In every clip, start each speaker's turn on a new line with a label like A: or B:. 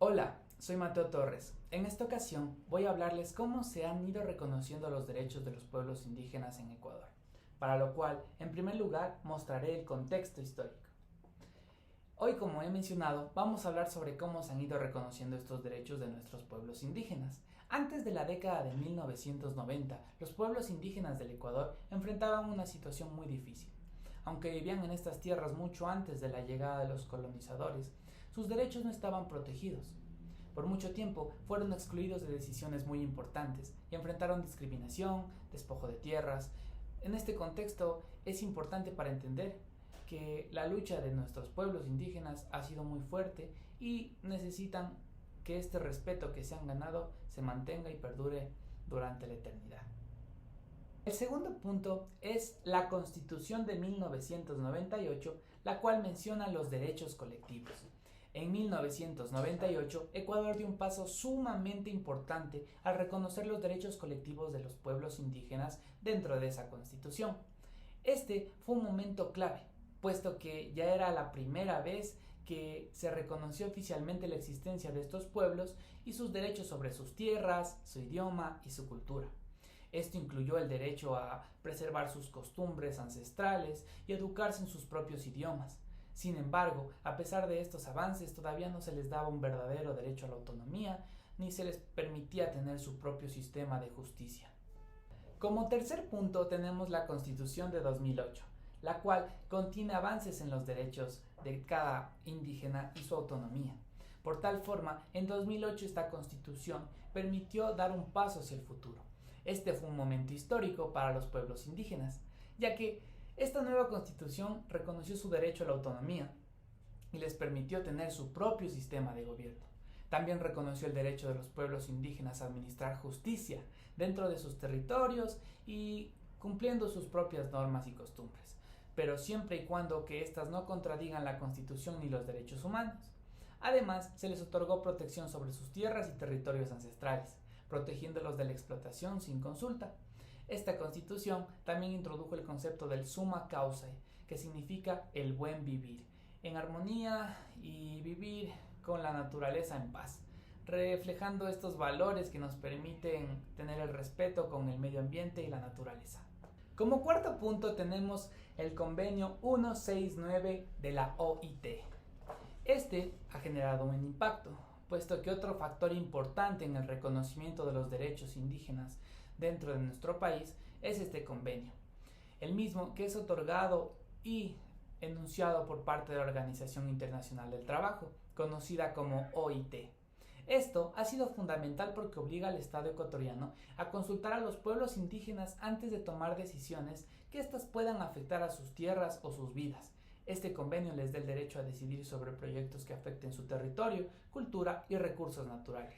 A: Hola, soy Mateo Torres. En esta ocasión voy a hablarles cómo se han ido reconociendo los derechos de los pueblos indígenas en Ecuador, para lo cual, en primer lugar, mostraré el contexto histórico. Hoy, como he mencionado, vamos a hablar sobre cómo se han ido reconociendo estos derechos de nuestros pueblos indígenas. Antes de la década de 1990, los pueblos indígenas del Ecuador enfrentaban una situación muy difícil. Aunque vivían en estas tierras mucho antes de la llegada de los colonizadores, sus derechos no estaban protegidos. Por mucho tiempo fueron excluidos de decisiones muy importantes y enfrentaron discriminación, despojo de tierras. En este contexto es importante para entender que la lucha de nuestros pueblos indígenas ha sido muy fuerte y necesitan que este respeto que se han ganado se mantenga y perdure durante la eternidad. El segundo punto es la Constitución de 1998, la cual menciona los derechos colectivos. En 1998, Ecuador dio un paso sumamente importante al reconocer los derechos colectivos de los pueblos indígenas dentro de esa constitución. Este fue un momento clave, puesto que ya era la primera vez que se reconoció oficialmente la existencia de estos pueblos y sus derechos sobre sus tierras, su idioma y su cultura. Esto incluyó el derecho a preservar sus costumbres ancestrales y educarse en sus propios idiomas. Sin embargo, a pesar de estos avances, todavía no se les daba un verdadero derecho a la autonomía, ni se les permitía tener su propio sistema de justicia. Como tercer punto tenemos la Constitución de 2008, la cual contiene avances en los derechos de cada indígena y su autonomía. Por tal forma, en 2008 esta Constitución permitió dar un paso hacia el futuro. Este fue un momento histórico para los pueblos indígenas, ya que esta nueva constitución reconoció su derecho a la autonomía y les permitió tener su propio sistema de gobierno. También reconoció el derecho de los pueblos indígenas a administrar justicia dentro de sus territorios y cumpliendo sus propias normas y costumbres, pero siempre y cuando que éstas no contradigan la Constitución ni los derechos humanos. Además, se les otorgó protección sobre sus tierras y territorios ancestrales, protegiéndolos de la explotación sin consulta. Esta constitución también introdujo el concepto del summa causa, que significa el buen vivir, en armonía y vivir con la naturaleza en paz, reflejando estos valores que nos permiten tener el respeto con el medio ambiente y la naturaleza. Como cuarto punto tenemos el convenio 169 de la OIT. Este ha generado un impacto, puesto que otro factor importante en el reconocimiento de los derechos indígenas dentro de nuestro país es este convenio, el mismo que es otorgado y enunciado por parte de la Organización Internacional del Trabajo, conocida como OIT. Esto ha sido fundamental porque obliga al Estado ecuatoriano a consultar a los pueblos indígenas antes de tomar decisiones que éstas puedan afectar a sus tierras o sus vidas. Este convenio les da el derecho a decidir sobre proyectos que afecten su territorio, cultura y recursos naturales.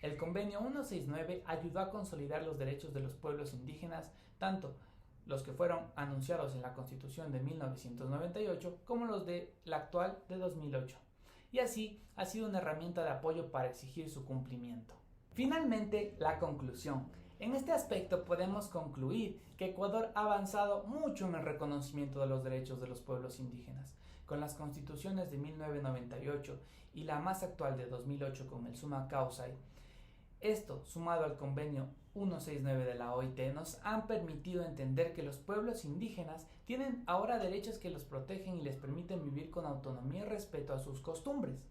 A: El convenio 169 ayudó a consolidar los derechos de los pueblos indígenas, tanto los que fueron anunciados en la Constitución de 1998 como los de la actual de 2008. Y así ha sido una herramienta de apoyo para exigir su cumplimiento. Finalmente, la conclusión. En este aspecto podemos concluir que Ecuador ha avanzado mucho en el reconocimiento de los derechos de los pueblos indígenas, con las constituciones de 1998 y la más actual de 2008 con el Summa Causa. Esto, sumado al convenio 169 de la OIT, nos han permitido entender que los pueblos indígenas tienen ahora derechos que los protegen y les permiten vivir con autonomía y respeto a sus costumbres.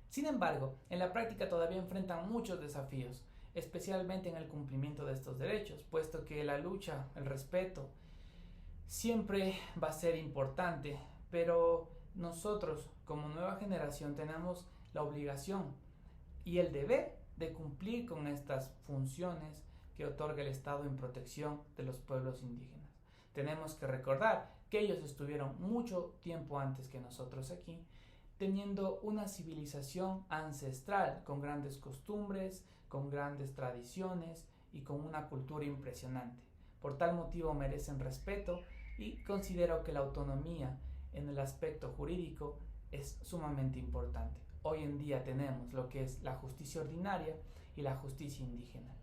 A: Sin embargo, en la práctica todavía enfrentan muchos desafíos, especialmente en el cumplimiento de estos derechos, puesto que la lucha, el respeto, siempre va a ser importante, pero nosotros como nueva generación tenemos la obligación y el deber de cumplir con estas funciones que otorga el Estado en protección de los pueblos indígenas. Tenemos que recordar que ellos estuvieron mucho tiempo antes que nosotros aquí, teniendo una civilización ancestral con grandes costumbres, con grandes tradiciones y con una cultura impresionante. Por tal motivo merecen respeto y considero que la autonomía en el aspecto jurídico es sumamente importante. Hoy en día tenemos lo que es la justicia ordinaria y la justicia indígena.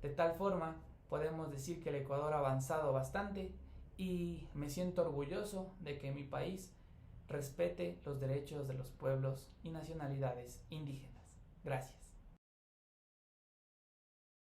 A: De tal forma, podemos decir que el Ecuador ha avanzado bastante y me siento orgulloso de que mi país respete los derechos de los pueblos y nacionalidades indígenas. Gracias.